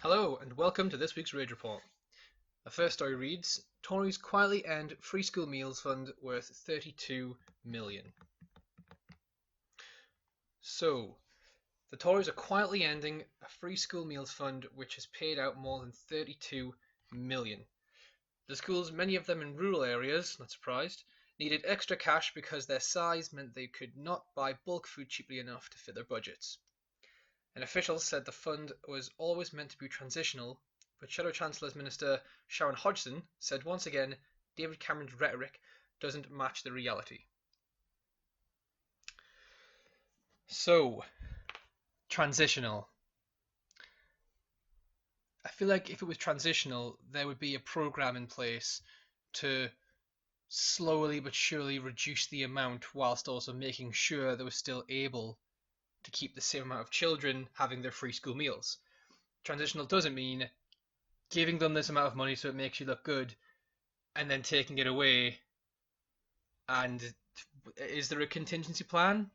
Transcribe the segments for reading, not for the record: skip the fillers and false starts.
Hello and welcome to this week's Rage Report. The first story reads, Tories quietly end free school meals fund worth 32 million. So, the Tories are quietly ending a free school meals fund which has paid out more than 32 million. The schools, many of them in rural areas, not surprised, needed extra cash because their size meant they could not buy bulk food cheaply enough to fit their budgets. An official said the fund was always meant to be transitional, but Shadow Chancellor's Minister Sharon Hodgson said once again David Cameron's rhetoric doesn't match the reality. So, transitional. I feel like if it was transitional, there would be a program in place to slowly but surely reduce the amount whilst also making sure they were still able to keep the same amount of children having their free school meals. Transitional doesn't mean giving them this amount of money so it makes you look good and then taking it away. And is there a contingency plan?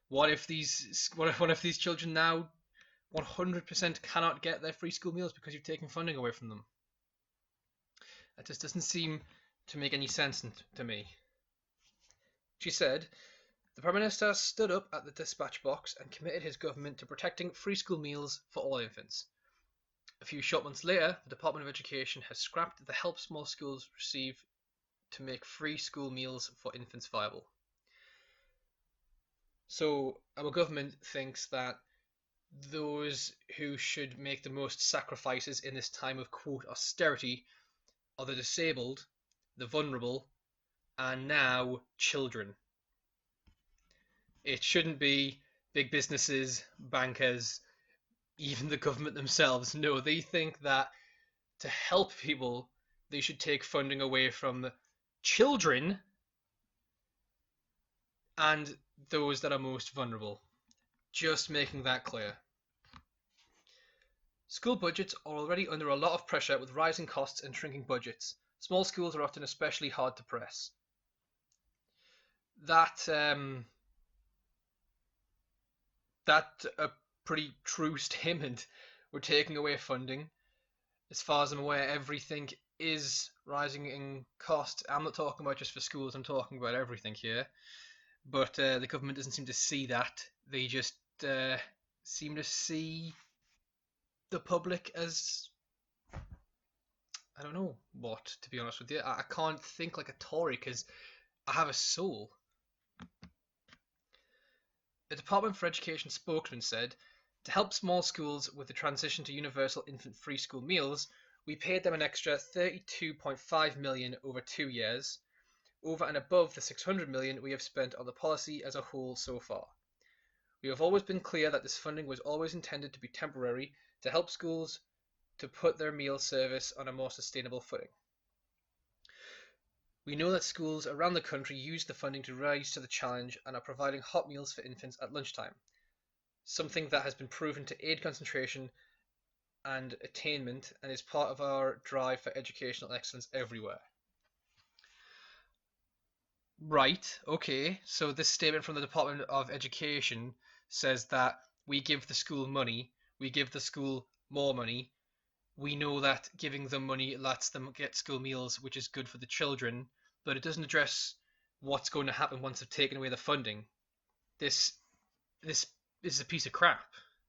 What if these children now 100% cannot get their free school meals because you've taken funding away from them? That just doesn't seem to make any sense to me. She said, the Prime Minister stood up at the dispatch box and committed his government to protecting free school meals for all infants. A few short months later, the Department of Education has scrapped the help small schools receive to make free school meals for infants viable. So our government thinks that those who should make the most sacrifices in this time of quote austerity are the disabled, the vulnerable, and now children. It shouldn't be big businesses, bankers, even the government themselves. No, they think that to help people, they should take funding away from children and those that are most vulnerable. Just making that clear. School budgets are already under a lot of pressure with rising costs and shrinking budgets. Small schools are often especially hard to press. That's a pretty true statement. We're taking away funding. As far as I'm aware, everything is rising in cost. I'm not talking about just for schools, I'm talking about everything here. But the government doesn't seem to see that. They just seem to see the public as, I don't know what, to be honest with you. I can't think like a Tory because I have a soul. The Department for Education spokesman said, to help small schools with the transition to universal infant free school meals, we paid them an extra 32.5 million over 2 years, over and above the 600 million we have spent on the policy as a whole so far. We have always been clear that this funding was always intended to be temporary to help schools to put their meal service on a more sustainable footing. We know that schools around the country use the funding to rise to the challenge and are providing hot meals for infants at lunchtime, something that has been proven to aid concentration and attainment and is part of our drive for educational excellence everywhere. Right, okay, so this statement from the Department of Education says that we give the school money, we give the school more money, we know that giving them money lets them get school meals, which is good for the children, but it doesn't address what's going to happen once they've taken away the funding. This is a piece of crap.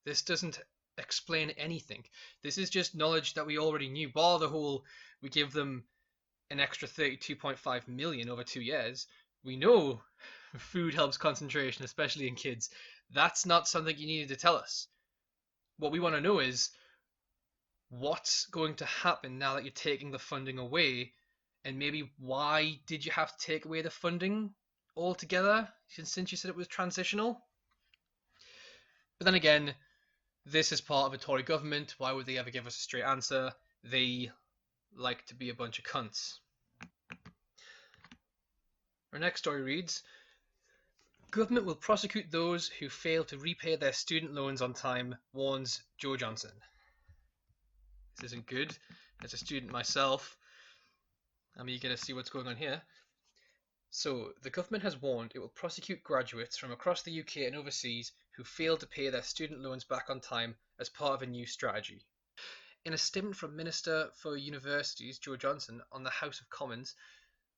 This doesn't explain anything. This is just knowledge that we already knew. Bar the whole, we give them an extra 32.5 million over 2 years. We know food helps concentration, especially in kids. That's not something you needed to tell us. What we want to know is what's going to happen now that you're taking the funding away, and maybe why did you have to take away the funding altogether since you said it was transitional? But then again, this is part of a Tory government. Why would they ever give us a straight answer? They like to be a bunch of cunts. Our next story reads, government will prosecute those who fail to repay their student loans on time, warns Joe Johnson. This isn't good. As a student myself, I'm eager to see what's going on here. So, the government has warned it will prosecute graduates from across the UK and overseas who fail to pay their student loans back on time as part of a new strategy. In a statement from Minister for Universities Joe Johnson on the House of Commons,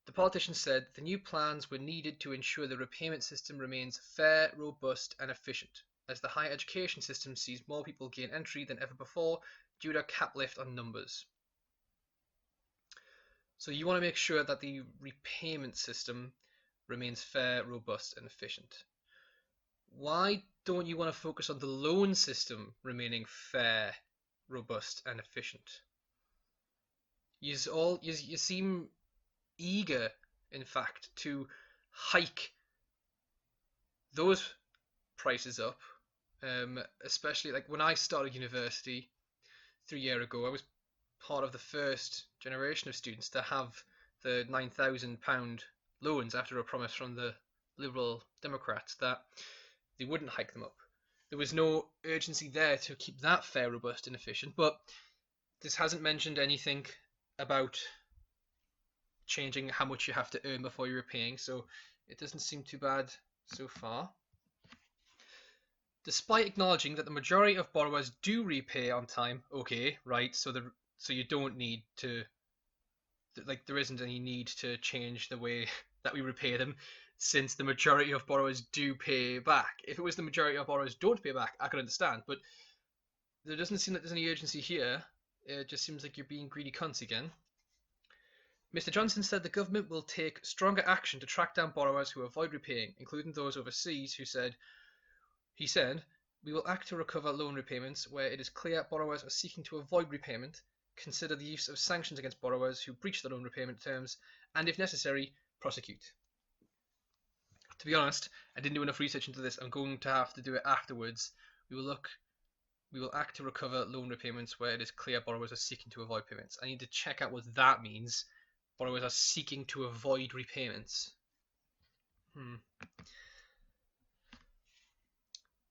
the politician said the new plans were needed to ensure the repayment system remains fair, robust and efficient, as the higher education system sees more people gain entry than ever before due to a cap lift on numbers. So you want to make sure that the repayment system remains fair, robust and efficient. Why don't you want to focus on the loan system remaining fair, robust and efficient? You seem eager, in fact, to hike those prices up, especially like when I started university 3 years ago. I was part of the first generation of students to have the £9,000 loans after a promise from the Liberal Democrats that they wouldn't hike them up. There was no urgency there to keep that fair, robust and efficient, but this hasn't mentioned anything about changing how much you have to earn before you're repaying, so it doesn't seem too bad so far. Despite acknowledging that the majority of borrowers do repay on time, okay, right, so you don't need to, like, there isn't any need to change the way that we repay them, since the majority of borrowers do pay back. If it was the majority of borrowers don't pay back, I could understand, but there doesn't seem like there's any urgency here. It just seems like you're being greedy cunts again. Mr. Johnson said the government will take stronger action to track down borrowers who avoid repaying, including those overseas he said, we will act to recover loan repayments where it is clear borrowers are seeking to avoid repayment, consider the use of sanctions against borrowers who breach the loan repayment terms, and if necessary, prosecute. To be honest, I didn't do enough research into this. I'm going to have to do it afterwards. We will act to recover loan repayments where it is clear borrowers are seeking to avoid payments. I need to check out what that means. Borrowers are seeking to avoid repayments.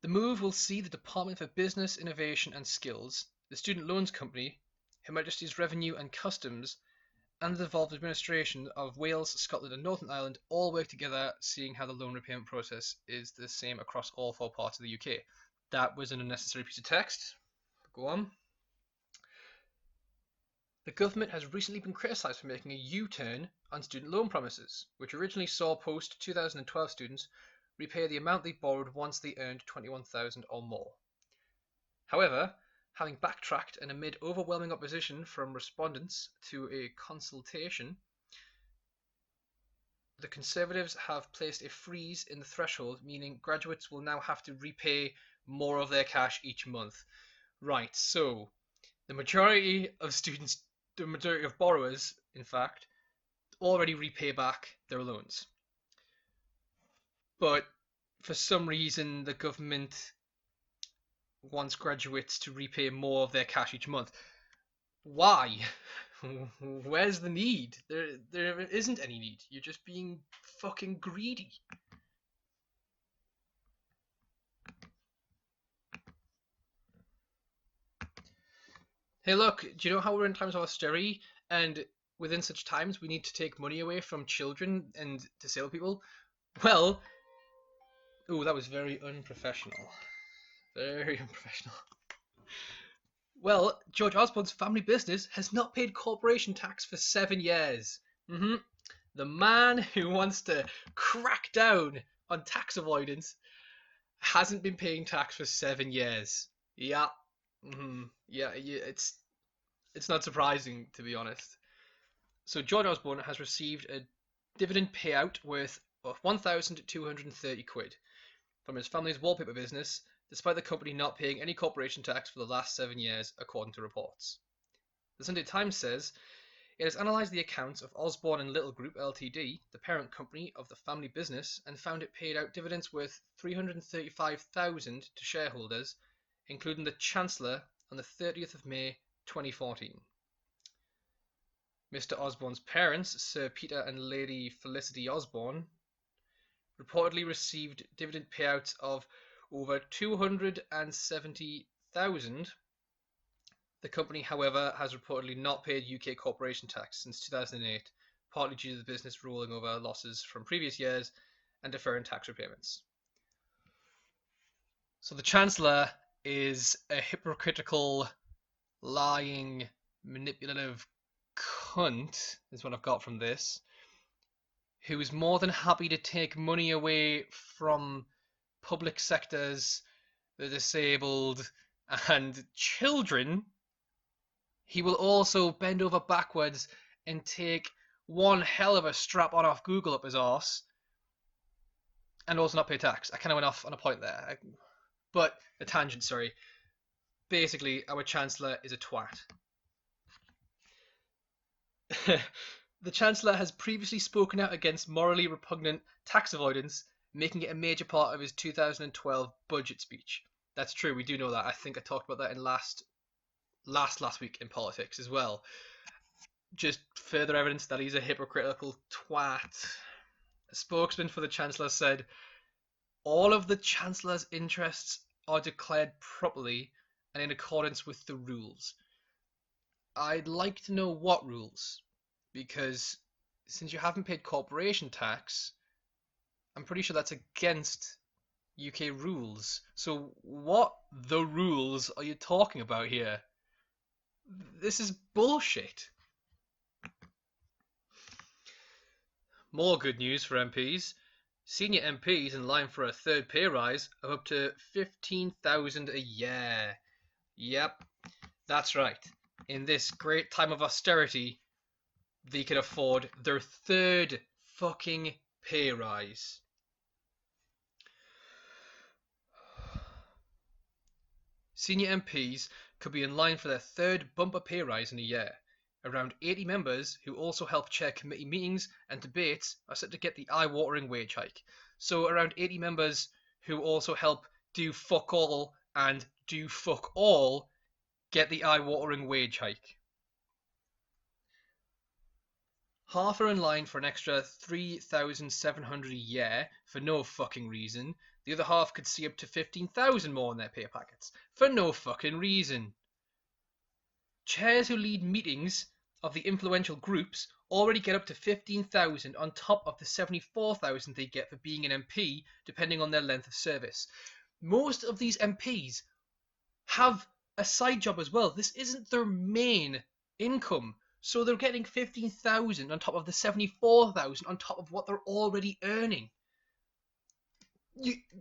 The move will see the Department for Business, Innovation and Skills, the Student Loans Company, Her Majesty's Revenue and Customs, and the devolved administration of Wales, Scotland and Northern Ireland all work together, seeing how the loan repayment process is the same across all 4 parts of the UK. That was an unnecessary piece of text. Go on. The government has recently been criticised for making a U-turn on student loan promises, which originally saw post-2012 students repay the amount they borrowed once they earned 21,000 or more. However, having backtracked and amid overwhelming opposition from respondents to a consultation, the Conservatives have placed a freeze in the threshold, meaning graduates will now have to repay more of their cash each month. Right, so the majority of borrowers, in fact, already repay back their loans. But for some reason, the government wants graduates to repay more of their cash each month. Why? Where's the need? There isn't any need. You're just being fucking greedy. Hey, look, do you know how we're in times of austerity, and within such times we need to take money away from children and disabled people? Well, oh, that was very unprofessional. Very unprofessional. Well, George Osborne's family business has not paid corporation tax for 7 years. The man who wants to crack down on tax avoidance hasn't been paying tax for 7 years. Yeah. Yeah, it's not surprising, to be honest. So George Osborne has received a dividend payout worth of 1,230 quid from his family's wallpaper business, despite the company not paying any corporation tax for the last 7 years, according to reports. The Sunday Times says it has analysed the accounts of Osborne and Little Group Ltd, the parent company of the family business, and found it paid out dividends worth £335,000 to shareholders, including the Chancellor, on the 30th of May 2014. Mr. Osborne's parents, Sir Peter and Lady Felicity Osborne, reportedly received dividend payouts of over £270,000. The company, however, has reportedly not paid UK corporation tax since 2008, partly due to the business rolling over losses from previous years and deferring tax repayments. So the Chancellor is a hypocritical lying, manipulative cunt is what I've got from this, who is more than happy to take money away from public sectors, the disabled, and children. He will also bend over backwards and take one hell of a strap on off Google up his arse, and also not pay tax. I kind of went off on a point there, but a tangent. Sorry. Basically, our Chancellor is a twat. The Chancellor has previously spoken out against morally repugnant tax avoidance, making it a major part of his 2012 budget speech. That's true, we do know that. I think I talked about that in last week in politics as well. Just further evidence that he's a hypocritical twat. A spokesman for the Chancellor said, all of the Chancellor's interests are declared properly and in accordance with the rules. I'd like to know what rules, because since you haven't paid corporation tax, I'm pretty sure that's against UK rules. So what the rules are you talking about here? This is bullshit. More good news for MPs. Senior MPs in line for a third pay rise of up to $15,000 a year. Yep, that's right. In this great time of austerity, they can afford their third fucking pay rise. Senior MPs could be in line for their third bumper pay rise in a year. Around 80 members who also help chair committee meetings and debates are set to get the eye-watering wage hike. So around 80 members who also help do fuck all and do fuck all get the eye-watering wage hike. Half are in line for an extra $3,700 a year for no fucking reason. The other half could see up to $15,000 more in their pay packets for no fucking reason. Chairs who lead meetings of the influential groups already get up to $15,000 on top of the $74,000 they get for being an MP, depending on their length of service. Most of these MPs have a side job as well. This isn't their main income. So they're getting $15,000 on top of the $74,000 on top of what they're already earning.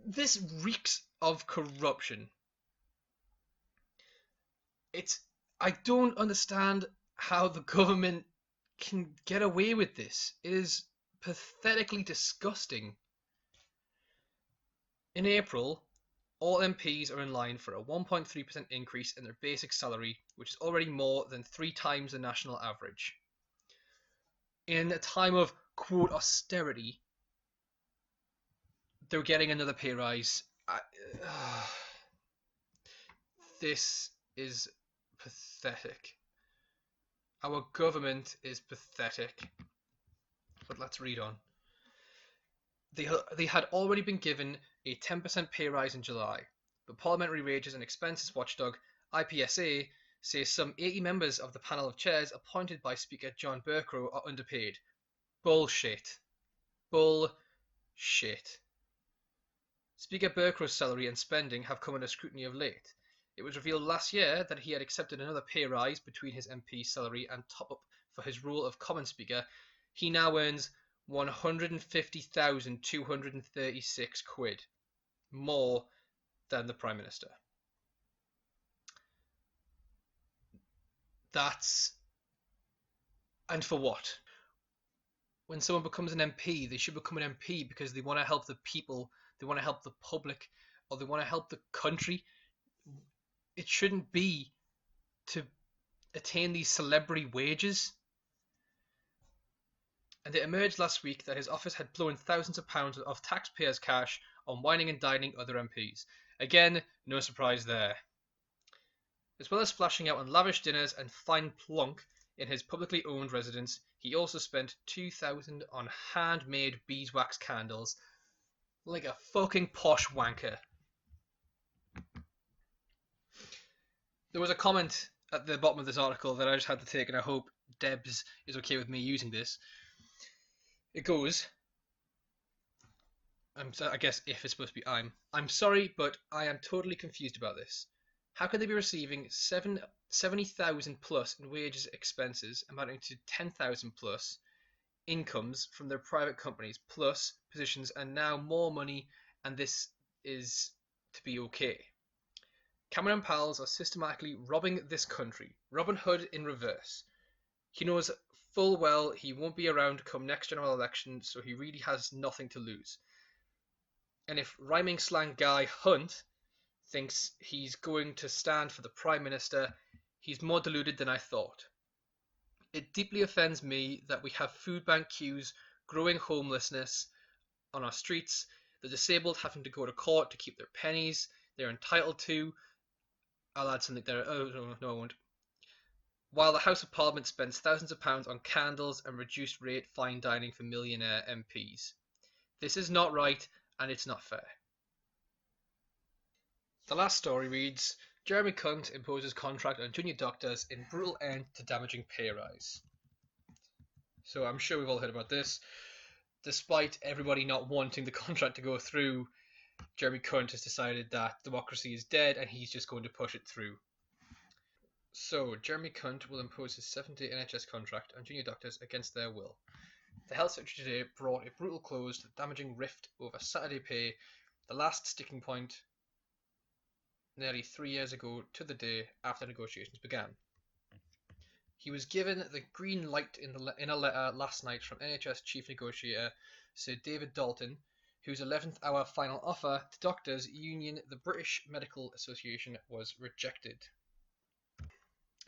This reeks of corruption. I don't understand how the government can get away with this. It is pathetically disgusting. In April, all MPs are in line for a 1.3% increase in their basic salary, which is already more than 3 times the national average. In a time of, quote, austerity, they're getting another pay rise. This is pathetic. Our government is pathetic. But let's read on. They had already been given a 10% pay rise in July, but Parliamentary Wages and Expenses watchdog IPSA says some 80 members of the panel of chairs appointed by Speaker John Bercow are underpaid. Bullshit. Bullshit. Speaker Bercow's salary and spending have come under scrutiny of late. It was revealed last year that he had accepted another pay rise between his MP salary and top-up for his role of Common Speaker. He now earns £150,236, more than the Prime Minister. And for what? When someone becomes an MP, they should become an MP because they want to help the people, they want to help the public, or they want to help the country. It shouldn't be to attain these celebrity wages. And it emerged last week that his office had blown thousands of pounds of taxpayers' cash on wining and dining other MPs. Again, no surprise there. As well as splashing out on lavish dinners and fine plonk in his publicly owned residence, he also spent $2,000 on handmade beeswax candles, like a fucking posh wanker. There was a comment at the bottom of this article that I just had to take, and I hope Debs is okay with me using this. It goes, I guess if it's supposed to be I'm sorry, but I am totally confused about this. How could they be receiving 70,000 plus in wages expenses, amounting to 10,000 plus incomes from their private companies, plus positions, and now more money, and this is to be okay? Cameron and pals are systematically robbing this country. Robin Hood in reverse. He knows full well he won't be around come next general election, so he really has nothing to lose. And if rhyming slang guy Hunt thinks he's going to stand for the Prime Minister, he's more deluded than I thought. It deeply offends me that we have food bank queues, growing homelessness on our streets, the disabled having to go to court to keep their pennies they're entitled to. I'll add something there. Oh, no, I won't. While the House of Parliament spends thousands of pounds on candles and reduced rate fine dining for millionaire MPs. This is not right, and it's not fair. The last story reads, Jeremy Cunt imposes contract on junior doctors in brutal end to damaging pay rise. So I'm sure we've all heard about this. Despite everybody not wanting the contract to go through, Jeremy Cunt has decided that democracy is dead and he's just going to push it through. So, Jeremy Cunt will impose his 7-day NHS contract on junior doctors against their will. The Health Secretary today brought a brutal close to the damaging rift over Saturday pay, the last sticking point nearly 3 years ago to the day after negotiations began. He was given the green light in a letter last night from NHS Chief Negotiator Sir David Dalton, whose 11th hour final offer to doctors' union, the British Medical Association, was rejected.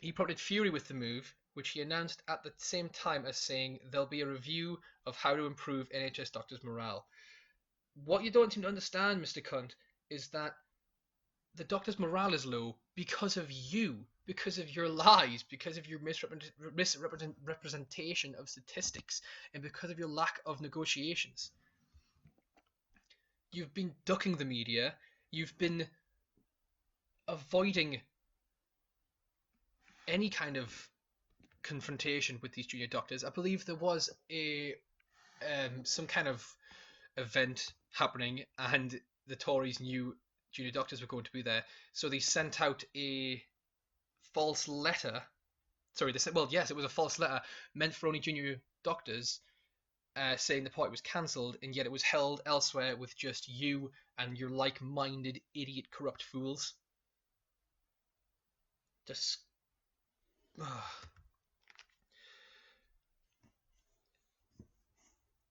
He prompted fury with the move, which he announced at the same time as saying there'll be a review of how to improve NHS doctors' morale. What you don't seem to understand, Mr. Cunt, is that the doctors' morale is low because of you, because of your lies, because of your misrepresentation of statistics, and because of your lack of negotiations. You've been ducking the media, you've been avoiding any kind of confrontation with these junior doctors. I believe there was some kind of event happening, and the Tories knew junior doctors were going to be there, so they sent out a false letter. Sorry, they said, well, yes, it was a false letter meant for only junior doctors, saying the party was cancelled, and yet it was held elsewhere with just you and your like-minded idiot corrupt fools. Just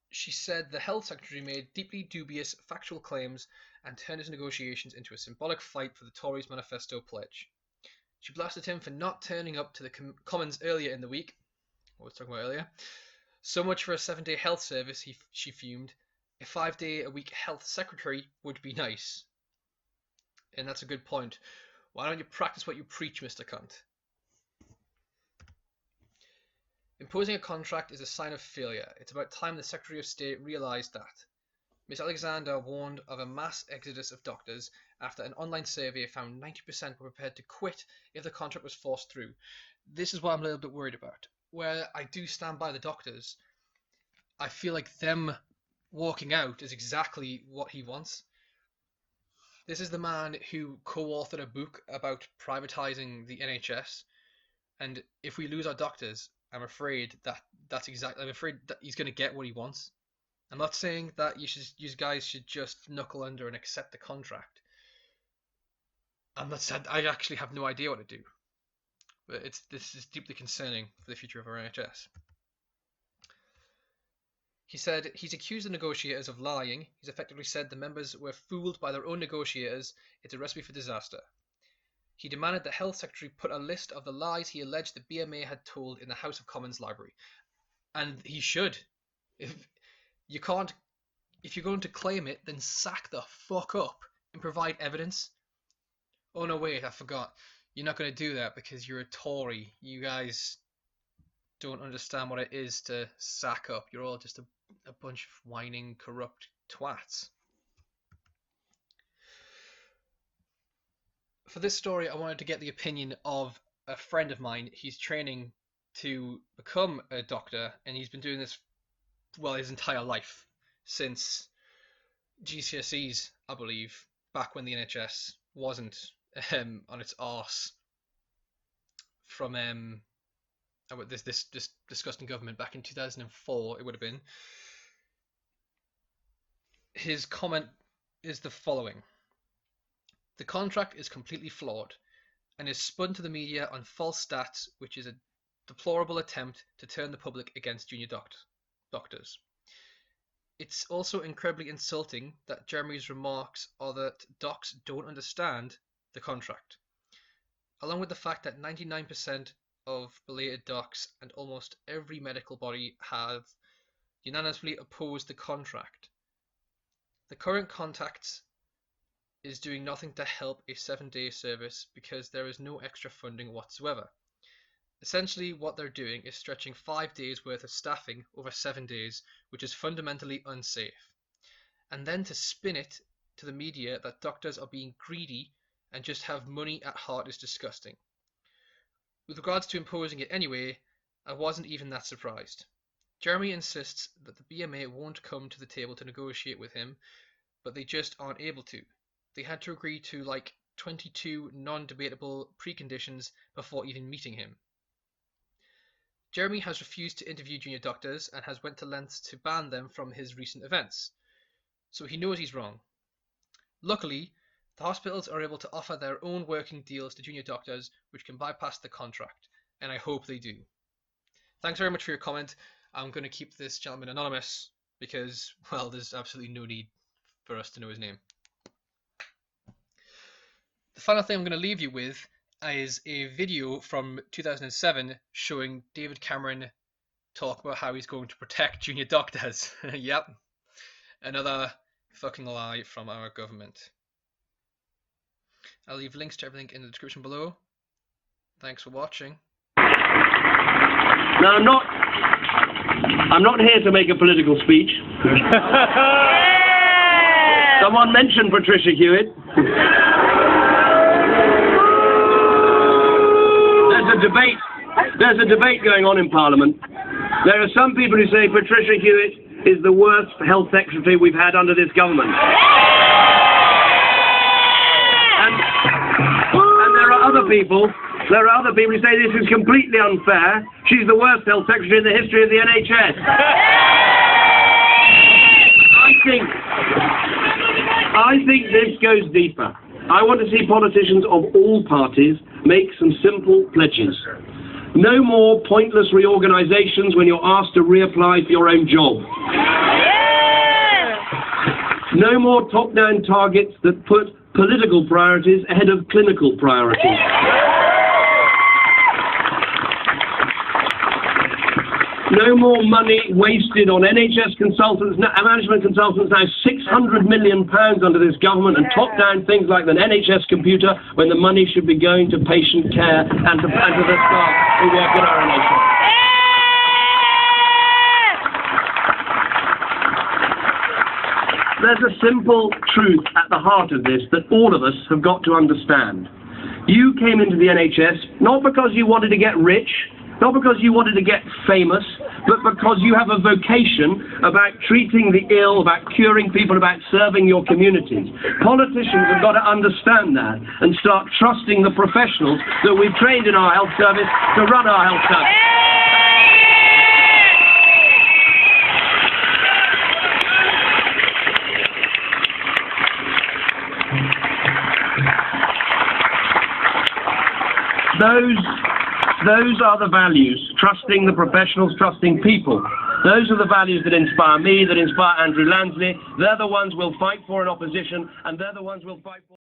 She said the health secretary made deeply dubious factual claims and turned his negotiations into a symbolic fight for the Tories' manifesto pledge. She blasted him for not turning up to the Commons earlier in the week. What I was talking about earlier. So much for a 7-day health service, she fumed. A 5-day-a-week health secretary would be nice. And that's a good point. Why don't you practice what you preach, Mr. Cunt? Imposing a contract is a sign of failure. It's about time the Secretary of State realised that. Ms Alexander warned of a mass exodus of doctors after an online survey found 90% were prepared to quit if the contract was forced through. This is what I'm a little bit worried about. Where I do stand by the doctors, I feel like them walking out is exactly what he wants. This is the man who co-authored a book about privatising the NHS, and if we lose our doctors, I'm afraid that he's going to get what he wants. I'm not saying that you guys should just knuckle under and accept the contract. I actually have no idea what to do. But this is deeply concerning for the future of our NHS. He said he's accused the negotiators of lying. He's effectively said the members were fooled by their own negotiators. It's a recipe for disaster. He demanded the Health Secretary put a list of the lies he alleged the BMA had told in the House of Commons library. And he should. If you're going to claim it, then sack the fuck up and provide evidence. Oh no, wait, I forgot. You're not going to do that because you're a Tory. You guys don't understand what it is to sack up. You're all just a bunch of whining, corrupt twats. For this story, I wanted to get the opinion of a friend of mine. He's training to become a doctor, and he's been doing this, well, his entire life, since GCSEs, I believe, back when the NHS wasn't on its arse from this disgusting government back in 2004. It would have been. His comment is the following: the contract is completely flawed and is spun to the media on false stats, which is a deplorable attempt to turn the public against junior doctors. It's also incredibly insulting that Jeremy's remarks are that docs don't understand the contract, along with the fact that 99% of related docs and almost every medical body have unanimously opposed the contract. The current contract is doing nothing to help a 7-day service because there is no extra funding whatsoever. Essentially, what they're doing is stretching 5 days worth of staffing over 7 days, which is fundamentally unsafe. And then to spin it to the media that doctors are being greedy and just have money at heart is disgusting. With regards to imposing it anyway, I wasn't even that surprised. Jeremy insists that the BMA won't come to the table to negotiate with him, but they just aren't able to. They had to agree to like 22 non-debatable preconditions before even meeting him. Jeremy has refused to interview junior doctors and has went to lengths to ban them from his recent events. So he knows he's wrong. Luckily, the hospitals are able to offer their own working deals to junior doctors which can bypass the contract, and I hope they do. Thanks very much for your comment. I'm going to keep this gentleman anonymous because, well, there's absolutely no need for us to know his name. The final thing I'm going to leave you with is a video from 2007 showing David Cameron talk about how he's going to protect junior doctors. Yep, another fucking lie from our government. I'll leave links to everything in the description below. Thanks for watching. Now, I'm not here to make a political speech. Someone mentioned Patricia Hewitt. There's a debate going on in Parliament. There are some people who say Patricia Hewitt is the worst health secretary we've had under this government. And there are other people who say this is completely unfair. She's the worst health secretary in the history of the NHS. I think this goes deeper. I want to see politicians of all parties make some simple pledges. No more pointless reorganisations when you're asked to reapply for your own job. No more top-down targets that put political priorities ahead of clinical priorities. No more money wasted on NHS consultants, management consultants, now £600 million under this government, and top-down things like the NHS computer when the money should be going to patient care and to the staff who work at our NHS. There's a simple truth at the heart of this that all of us have got to understand. You came into the NHS not because you wanted to get rich, not because you wanted to get famous, but because you have a vocation about treating the ill, about curing people, about serving your communities. Politicians have got to understand that and start trusting the professionals that we've trained in our health service to run our health service. Those are the values, trusting the professionals, trusting people. Those are the values that inspire me, that inspire Andrew Lansley. They're the ones we'll fight for in opposition, and they're the ones we'll fight for.